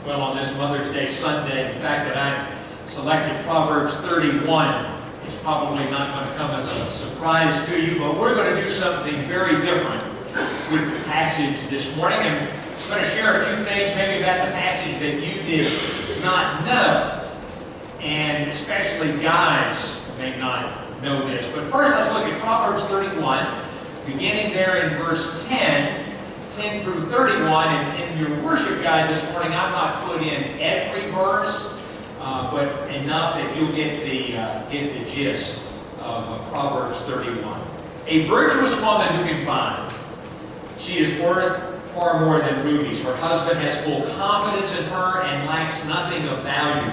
well, on this Mother's Day Sunday, the fact that I selected Proverbs 31 is probably not going to come as a surprise to you, but we're going to do something very different with the passage this morning. And I'm going to share a few things maybe about the passage that you did not know, and especially guys may not know this. But first, let's look at Proverbs 31, beginning there in verse 10 through 31. And in your worship guide this morning, I've not put in every verse, but enough that you'll get the gist of Proverbs 31. A virtuous woman who can find. She is worth far more than rubies. Her husband has full confidence in her and lacks nothing of value.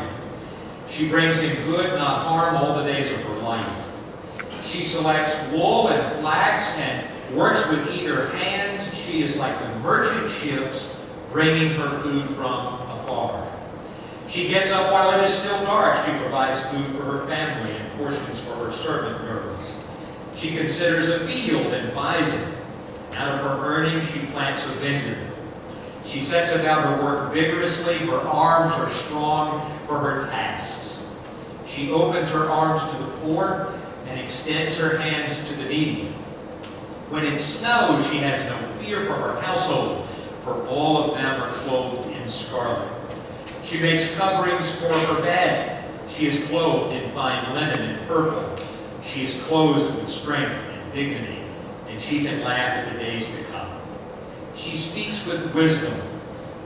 She brings him good, not harm, all the days of her life. She selects wool and flax and works with either hands. She is like the merchant ships, bringing her food from afar. She gets up while it is still dark. She provides food for her family and portions for her servant girls. She considers a field and buys it. Out of her earnings, she plants a vineyard. She sets about her work vigorously. Her arms are strong for her tasks. She opens her arms to the poor and extends her hands to the needy. When it snows, she has no fear for her household, for all of them are clothed in scarlet. She makes coverings for her bed. She is clothed in fine linen and purple. She is clothed with strength and dignity, and she can laugh at the days to come. She speaks with wisdom.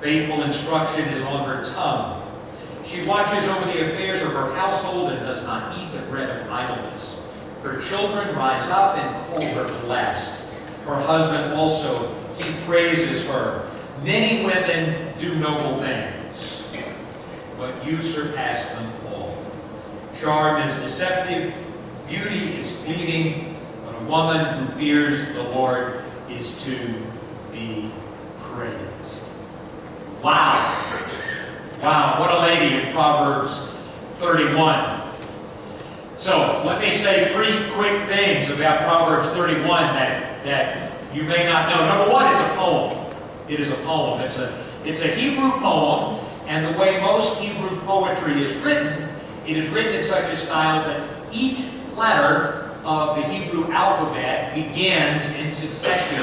Faithful instruction is on her tongue. She watches over the affairs of her household and does not eat the bread of idleness. Her children rise up and call her blessed. Her husband also, he praises her. Many women do noble things, but you surpass them all. Charm is deceptive, beauty is fleeting, but a woman who fears the Lord is to be praised. Wow. Wow, what a lady in Proverbs 31. So, let me say three quick things about Proverbs 31 that you may not know. Number one is a poem. It is a poem. It's a Hebrew poem, and the way most Hebrew poetry is written, it is written in such a style that each letter of the Hebrew alphabet begins in succession,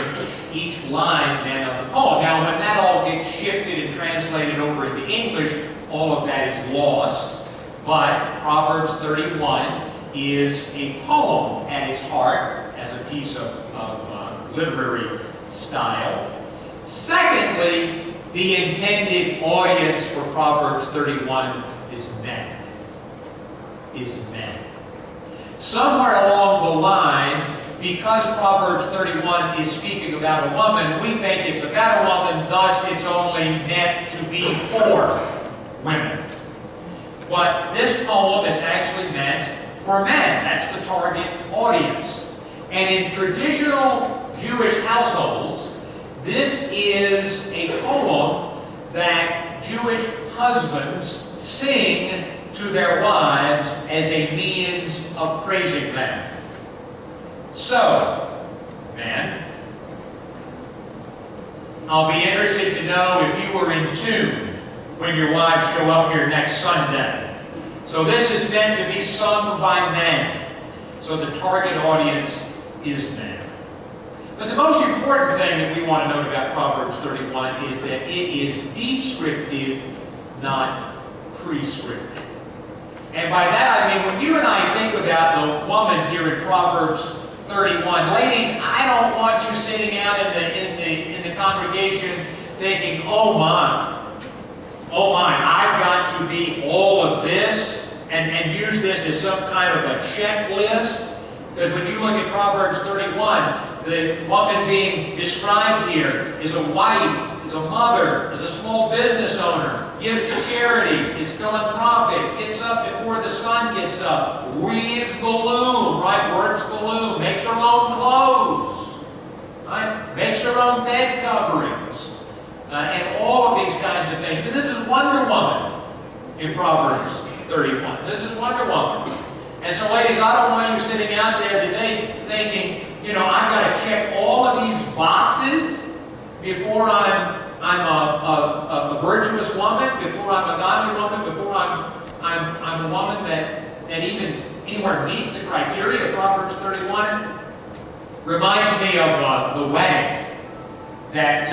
each line then of the poem. Now, when that all gets shifted and translated over into English, all of that is lost. But Proverbs 31 is a poem at its heart as a piece of literary style. Secondly, the intended audience for Proverbs 31 is men. Somewhere along the line, because Proverbs 31 is speaking about a woman, we think it's about a woman, thus it's only meant to be for women. But this poem is actually meant for men. That's the target audience. And in traditional Jewish households, this is a poem that Jewish husbands sing to their wives as a means of praising them. So, men, I'll be interested to know if you were in tune when your wives show up here next Sunday. So this is meant to be sung by men. So the target audience is men. But the most important thing that we want to note about Proverbs 31 is that it is descriptive, not prescriptive. And by that I mean, when you and I think about the woman here in Proverbs 31, ladies, I don't want you sitting out in the congregation thinking, oh my, I've got to be all of this and use this as some kind of a checklist. Because when you look at Proverbs 31, the woman being described here is a wife, is a mother, is a small business owner, gives to charity, is philanthropic, gets up before the sun gets up, weaves the loom, right? Works the loom, makes her own clothes, right? Makes her own bed coverings, and all of these kinds of things. But this is Wonder Woman in Proverbs 31. This is Wonder Woman. And so, ladies, I don't want you sitting out there today thinking, I've got to check all of these boxes before I'm I'm a virtuous woman, before I'm a godly woman, before I'm a woman that even anywhere meets the criteria of Proverbs 31, reminds me of the wedding that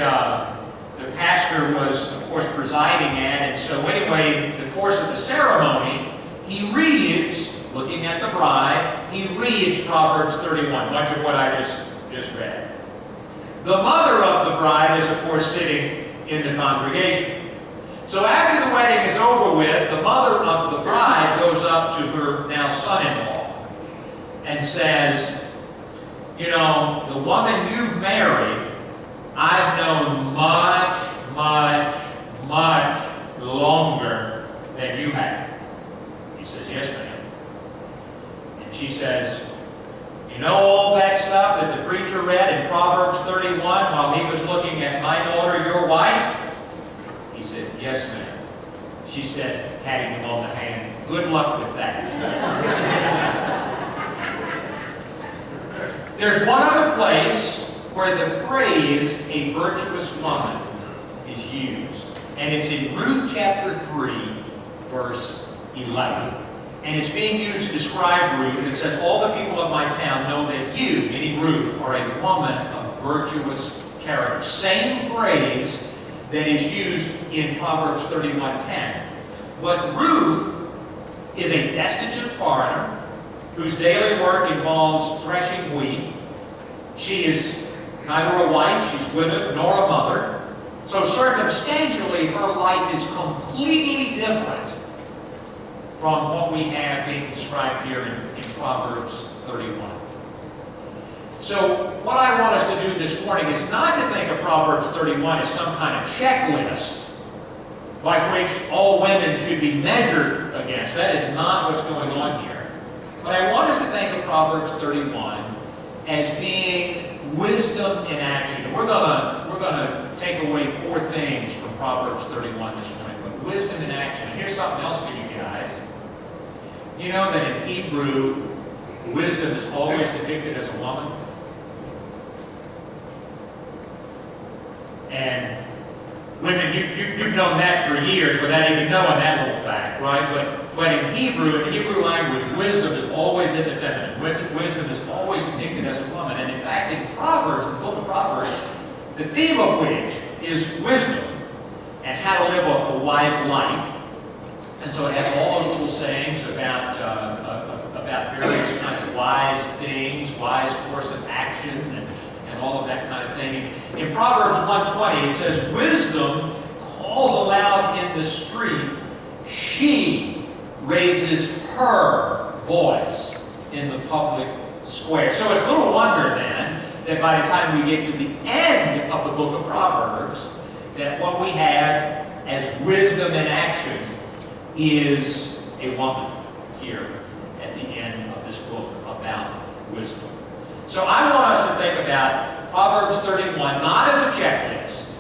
the pastor was, of course, presiding at. And so anyway, in the course of the ceremony, he reads, looking at the bride, he reads Proverbs 31, much of what I just read. The mother of the bride is, of course, sitting in the congregation. So after the wedding is over with, the mother of the bride goes up to her now son-in-law and says, you know, the woman you've married, I've known much, much, much longer than you have. He says, yes, ma'am. And she says, you know all that stuff that the preacher read in Proverbs 31 while he was looking at my daughter, your wife? He said, yes, ma'am. She said, patting him on the hand, good luck with that. There's one other place where the phrase, a virtuous woman, is used. And it's in Ruth chapter 3, verse 11. And it's being used to describe Ruth. It says, all the people of my town know that you, meaning Ruth, are a woman of virtuous character. Same phrase that is used in Proverbs 31:10. But Ruth is a destitute foreigner whose daily work involves threshing wheat. She is neither a wife, she's widowed, nor a mother. So circumstantially, her life is completely different from what we have being described here in Proverbs 31. So what I want us to do this morning is not to think of Proverbs 31 as some kind of checklist by which all women should be measured against. That is not what's going on here. But I want us to think of Proverbs 31 as being wisdom in action. And we're gonna take away 4 things from Proverbs 31 this morning. But wisdom in action. Here's something else for you guys. You know that in Hebrew, wisdom is always depicted as a woman. And women, you've known that for years without even knowing that little fact, right? But in Hebrew language, wisdom is always in the feminine. Wisdom is always depicted as a woman. And in fact, in Proverbs, the book of Proverbs, the theme of which is wisdom and how to live a wise life. And so it has all those little sayings about various kinds of wise things, wise course of action, and all of that kind of thing. In Proverbs 1:20, it says, wisdom calls aloud in the street. She raises her voice in the public square. So it's little wonder then that by the time we get to the end of the book of Proverbs, that what we have as wisdom in action is a woman here at the end of this book about wisdom. So I want us to think about Proverbs 31 not as a checklist,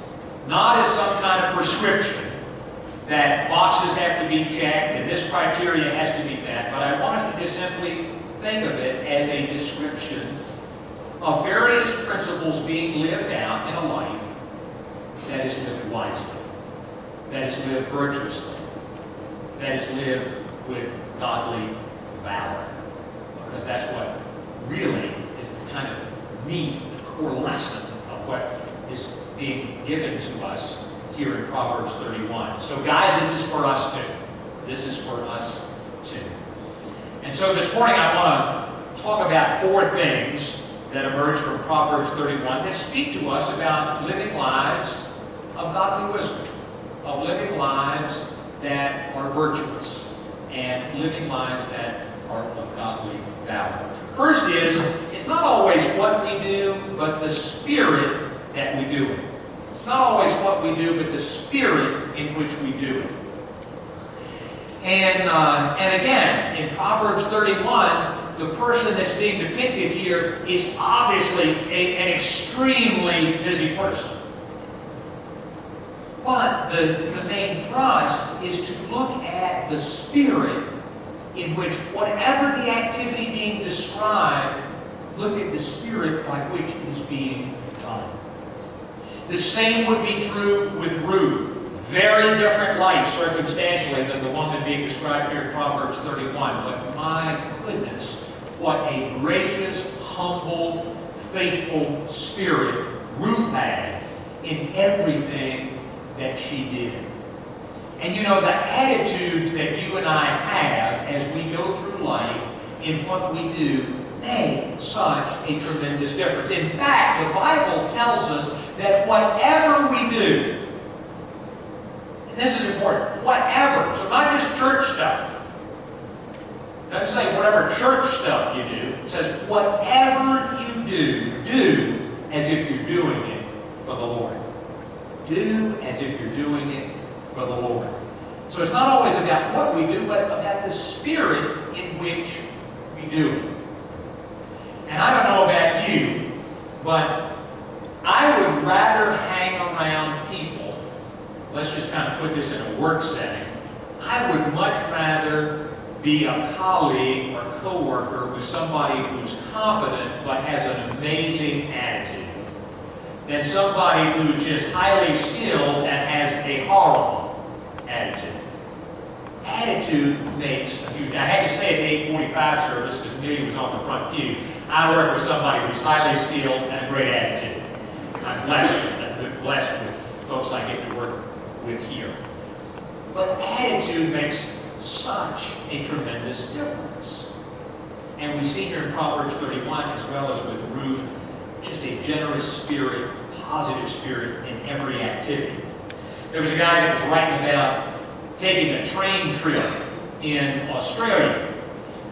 not as some kind of prescription that boxes have to be checked and this criteria has to be met, but I want us to just simply think of it as a description of various principles being lived out in a life that is lived wisely, that is lived virtuously, that is lived with godly valor. Because that's what really is the kind of meat, the core lesson of what is being given to us here in Proverbs 31. So guys, this is for us too. This is for us too. And so this morning I want to talk about 4 things that emerge from Proverbs 31 that speak to us about living lives of godly wisdom, of living lives that are virtuous, and living lives that are of godly valor. First is, it's not always what we do, but the spirit that we do it. It's not always what we do, but the spirit in which we do it. And again, in Proverbs 31, the person that's being depicted here is obviously an extremely busy person. But the main thrust is to look at the spirit in which whatever the activity being described, look at the spirit by which it is being done. The same would be true with Ruth. Very different life circumstantially than the one that being described here in Proverbs 31. But my goodness, what a gracious, humble, faithful spirit Ruth had in everything that she did. And you know, the attitudes that you and I have as we go through life in what we do make such a tremendous difference. In fact, the Bible tells us that whatever we do, and this is important, whatever, so not just church stuff. It doesn't say whatever church stuff you do. It says whatever you do, do as if you're doing it for the Lord. Do as if you're doing it for the Lord. So it's not always about what we do, but about the spirit in which we do it. And I don't know about you, but I would rather hang around people, let's just kind of put this in a work setting, I would much rather be a colleague or coworker with somebody who's competent but has an amazing attitude than somebody who's just highly skilled and has a horrible attitude. Attitude makes a huge... I had to say at the 8:45 service because Amelia was on the front pew. I work with somebody who's highly skilled and a great attitude. I'm blessed with folks I get to work with here. But attitude makes such a tremendous difference. And we see here in Proverbs 31, as well as with Ruth, just a generous spirit, positive spirit in every activity. There was a guy that was writing about taking a train trip in Australia.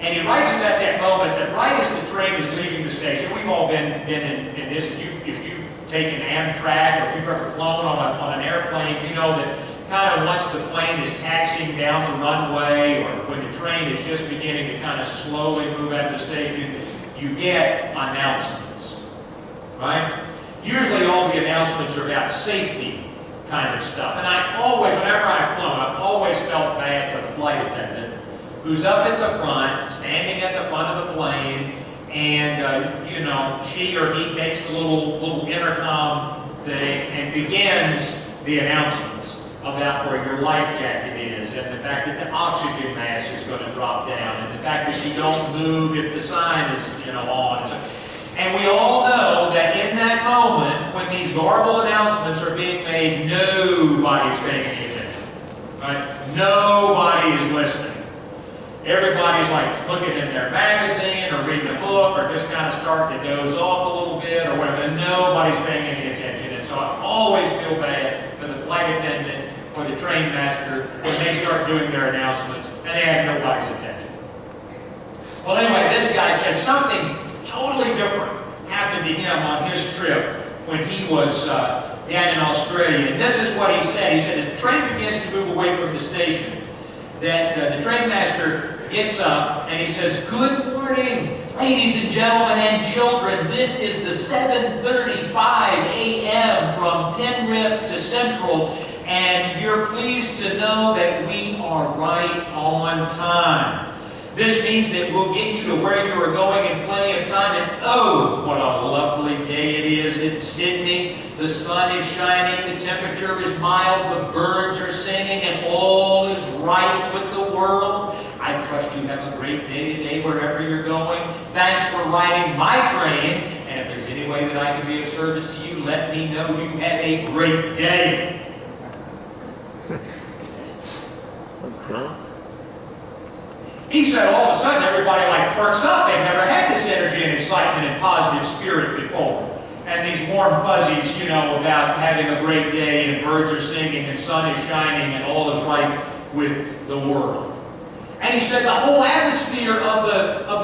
And he writes about that moment that right as the train is leaving the station, we've all been in this, if you've taken Amtrak or if you've ever flown on an airplane, you know that kind of once the plane is taxiing down the runway or when the train is just beginning to kind of slowly move out of the station, you get announcements, right? Usually all the announcements are about safety kind of stuff. And I always, whenever I've flown, I've always felt bad for the flight attendant who's up at the front, standing at the front of the plane, and, you know, she or he takes the little intercom thing and begins the announcements about where your life jacket is, and the fact that the oxygen mask is going to drop down, and the fact that you don't move if the sign is, you know, on. And we all know that in that moment, when these garbled announcements are being made, nobody's paying any attention. Right? Nobody is listening. Everybody's like looking in their magazine or reading a book or just kind of starting to doze off a little bit or whatever. Nobody's paying any attention. And so I always feel bad for the flight attendant or the train master when they start doing their announcements and they have nobody's attention. Well, anyway, this guy said something totally different happened to him on his trip when he was down in Australia. And this is what he said. He said, as the train begins to move away from the station, that the train master gets up and he says, "Good morning, ladies and gentlemen and children. This is the 7:35 a.m. from Penrith to Central, and you're pleased to know that we are right on time. This means that we'll get you to where you are going in plenty of time. And oh, what a lovely day it is in Sydney. The sun is shining, the temperature is mild, the birds are singing, and all is right with the world. I trust you have a great day today wherever you're going. Thanks for riding my train. And if there's any way that I can be of service to you, let me know. You have a great day." Okay. He said all of a sudden everybody like perks up. They've never had this energy and excitement and positive spirit before. And these warm fuzzies, you know, about having a great day and birds are singing and sun is shining and all is right with the world. And he said the whole atmosphere of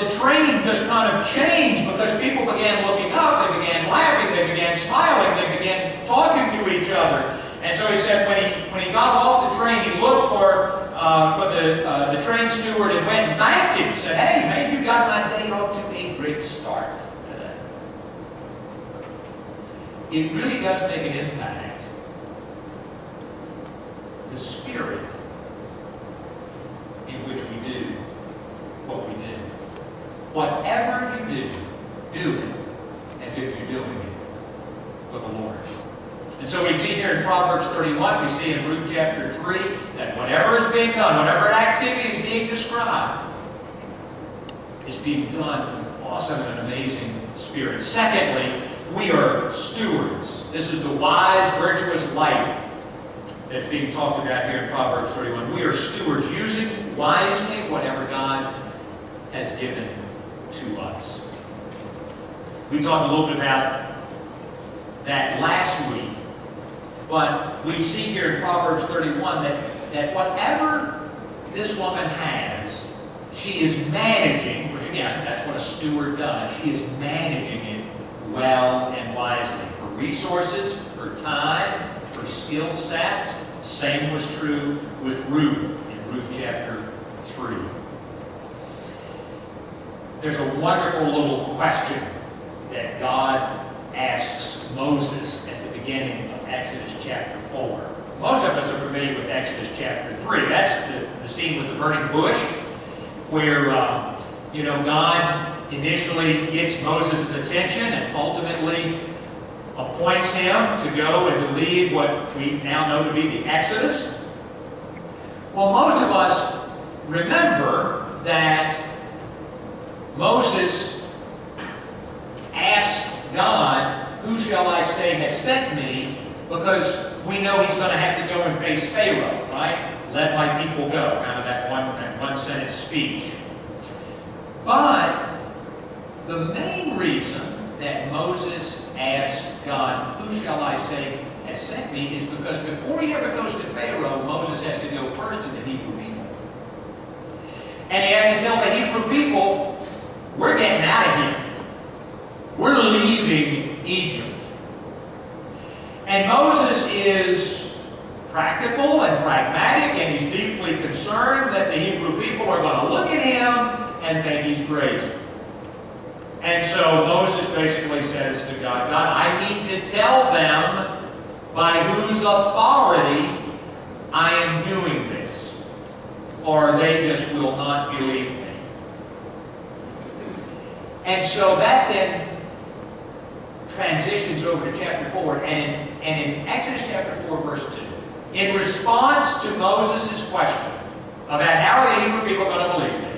the train just kind of changed because people began looking up, they began laughing, they began smiling, they began talking to each other. And so he said when he got off the train, he looked for the train steward and went and thanked him. He said, "Hey, man, you got my day off to a great start today." It really does make an impact. The spirit in which we do what we do. Whatever you do, do it as if you're doing it for the Lord. And Proverbs 31, we see in Ruth chapter 3 that whatever is being done, whatever activity is being described, is being done in an awesome and amazing spirit. Secondly, we are stewards. This is the wise, virtuous life that's being talked about here in Proverbs 31. We are stewards, using wisely whatever God has given to us. We talked a little bit about that last week, but we see here in Proverbs 31 that whatever this woman has, she is managing, which again, that's what a steward does. She is managing it well and wisely. Her resources, her time, her skill sets. Same was true with Ruth in Ruth chapter 3. There's a wonderful little question that God asks Moses at the beginning of Exodus chapter 4. Most of us are familiar with Exodus chapter 3. That's the scene with the burning bush, where God initially gets Moses' attention and ultimately appoints him to go and to lead what we now know to be the Exodus. Well, most of us remember that Moses asked God, "Who shall I say has sent me?" Because we know he's going to have to go and face Pharaoh, right? "Let my people go," kind of that one sentence speech. But the main reason that Moses asked God, "Who shall I say has sent me?" is because before he ever goes to Pharaoh, Moses has to go first to the Hebrew people. And he has to tell the Hebrew people, "We're getting out of here. We're leaving Egypt." And Moses is practical and pragmatic, and he's deeply concerned that the Hebrew people are going to look at him and think he's crazy. And so Moses basically says to God, "God, I need to tell them by whose authority I am doing this, or they just will not believe me." And so that then transitions over to chapter 4, and in Exodus chapter 4, verse 2, in response to Moses' question about how are the Hebrew people going to believe me,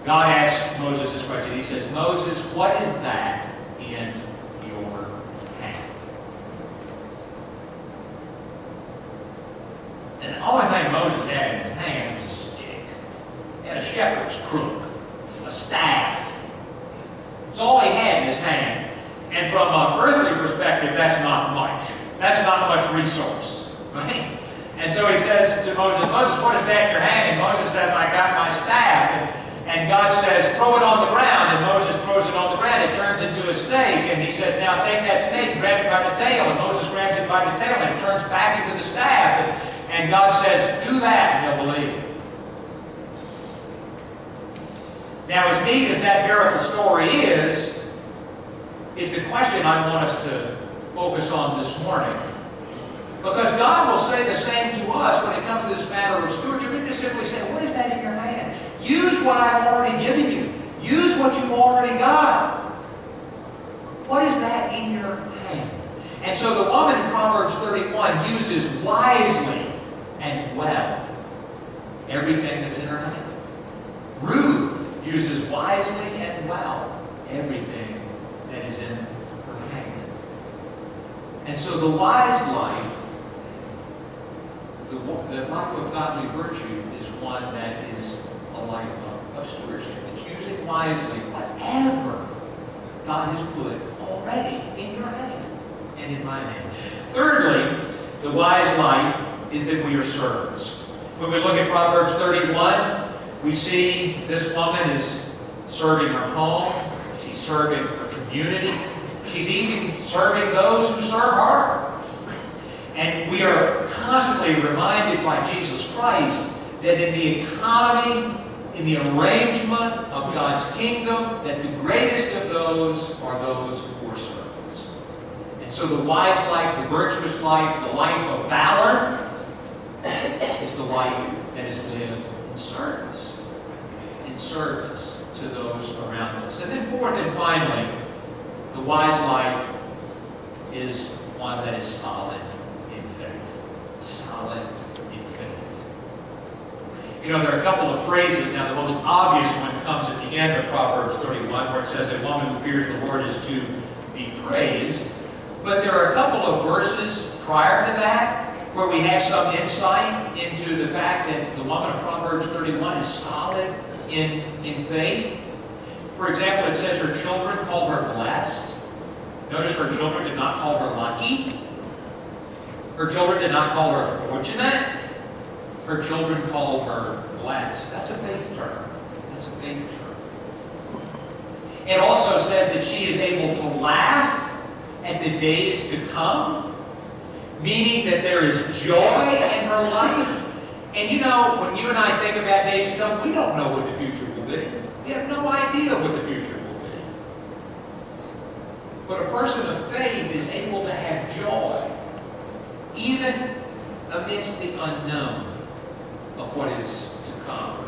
God asks Moses this question. He says, "Moses, what is that in your hand?" And the only thing Moses had in his hand was a stick. He had a shepherd's crook, a staff. It's all he had in his hand. And from an earthly perspective, that's not much. That's not much resource, right? And so he says to Moses, "Moses, what is that in your hand?" And Moses says, "I got my staff." And God says, "Throw it on the ground." And Moses throws it on the ground. It turns into a snake. And he says, "Now take that snake and grab it by the tail." And Moses grabs it by the tail and it turns back into the staff. And God says, "Do that and they'll believe." Now, as neat as that miracle story is the question I want us to focus on this morning. Because God will say the same to us when it comes to this matter of stewardship. He just simply say, "What is that in your hand? Use what I've already given you. Use what you've already got. What is that in your hand?" And so the woman in Proverbs 31 uses wisely and well everything that's in her hand. Ruth uses wisely and well everything that is in her hand. And so the wise life, the life of godly virtue, is one that is a life of stewardship. It's using wisely whatever God has put already in your hand and in my hand. Thirdly, the wise life is that we are servants. When we look at Proverbs 31, we see this woman is serving her home. She's serving her community. She's even serving those who serve her. And we are constantly reminded by Jesus Christ that in the economy, in the arrangement of God's kingdom, that the greatest of those are those who are servants. And so the wise life, the virtuous life, the life of valor is the life that is lived in service to those around us. And then fourth and finally, the wise life is one that is solid. You know, there are a couple of phrases. Now, the most obvious one comes at the end of Proverbs 31, where it says, a woman who fears the Lord is to be praised. But there are a couple of verses prior to that where we have some insight into the fact that the woman of Proverbs 31 is solid in faith. For example, it says her children called her blessed. Notice her children did not call her lucky. Her children did not call her fortunate. Her children called her blessed. That's a faith term. That's a faith term. It also says that she is able to laugh at the days to come, meaning that there is joy in her life. And you know, when you and I think about days to come, we don't know what the future will be. We have no idea what the future will be. But a person of faith is able to have joy, even amidst the unknown of what is to come.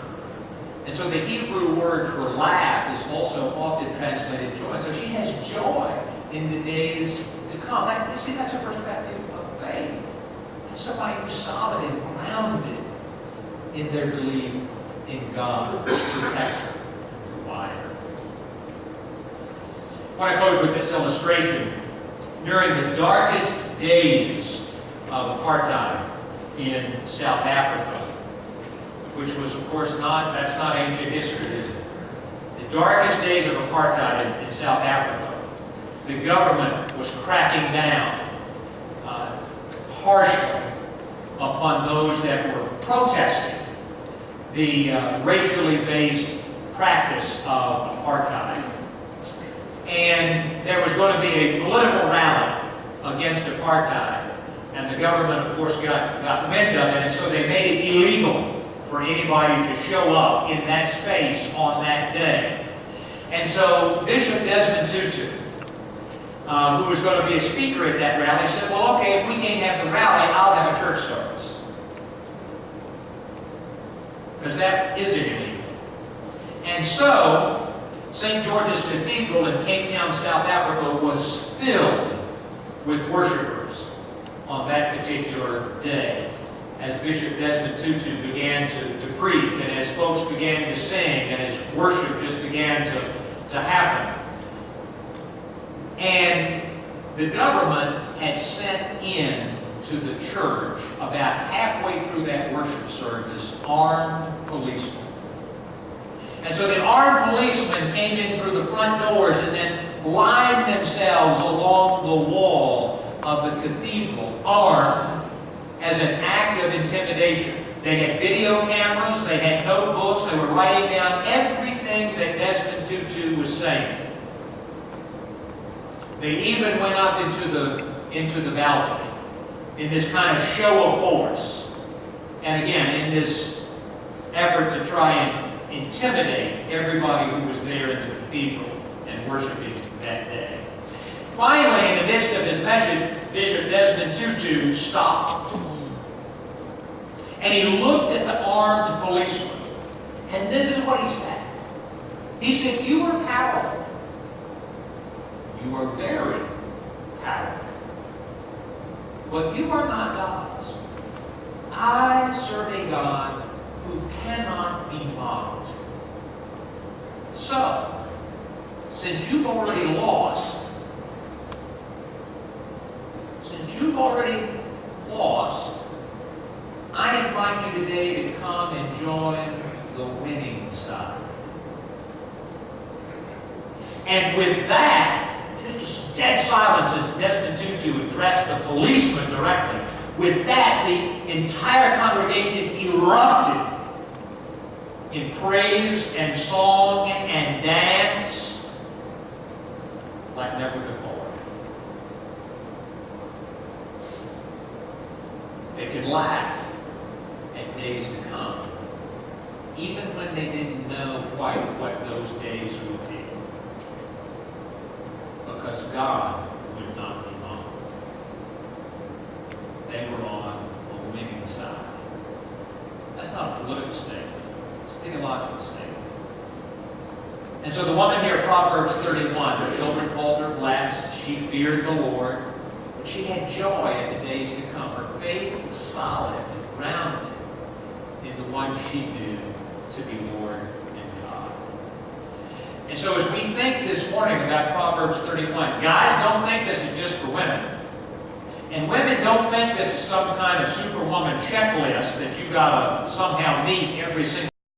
And so the Hebrew word for laugh is also often translated joy. So she has joy in the days to come. You see, that's a perspective of faith. That's somebody who's solid and grounded in their belief in God, protector, provider. I want to close with this illustration. During the darkest days of apartheid in South Africa, which was, of course, that's not ancient history, is it? The darkest days of apartheid in South Africa, the government was cracking down harshly upon those that were protesting the racially based practice of apartheid. And there was going to be a political rally against apartheid. And the government, of course, got wind of it, and so they made it illegal for anybody to show up in that space on that day. And so Bishop Desmond Tutu, who was going to be a speaker at that rally, said, well, okay, if we can't have the rally, I'll have a church service. Because that is illegal. And so, St. George's Cathedral in Cape Town, South Africa was filled with worshipers on that particular day, as Bishop Desmond Tutu began to preach, and as folks began to sing, and as worship just began to happen. And the government had sent in to the church, about halfway through that worship service, armed policemen. And so the armed policemen came in through the front doors and then lined themselves along the wall of the cathedral, armed, as an act of intimidation. They had video cameras, they had notebooks, they were writing down everything that Desmond Tutu was saying. They even went up into the balcony in this kind of show of force. And again, in this effort to try and intimidate everybody who was there in the cathedral and worshiping that day. Finally, in the midst of his message, Bishop Desmond Tutu stopped. And he looked at the armed policeman. And this is what he said. He said, you are powerful. You are very powerful. But you are not God's. I serve a God who cannot be mocked. So, since you've already lost, I invite you today to come and join the winning side. And with that, there's just dead silence as Desmond Tutu addressed the policeman directly. With that, the entire congregation erupted in praise and song and dance like never before. They could laugh at days to come, even when they didn't know quite what those days would be. Because God would not be mocked. They were on a winning side. That's not a political statement. It's a theological statement. And so the woman here, Proverbs 31, her children called her blessed. She feared the Lord. But she had joy at the days to come. Her faith was solid and grounded in the one she knew to be Lord and God. And so as we think this morning about Proverbs 31, guys, don't think this is just for women. And women, don't think this is some kind of superwoman checklist that you've got to somehow meet every single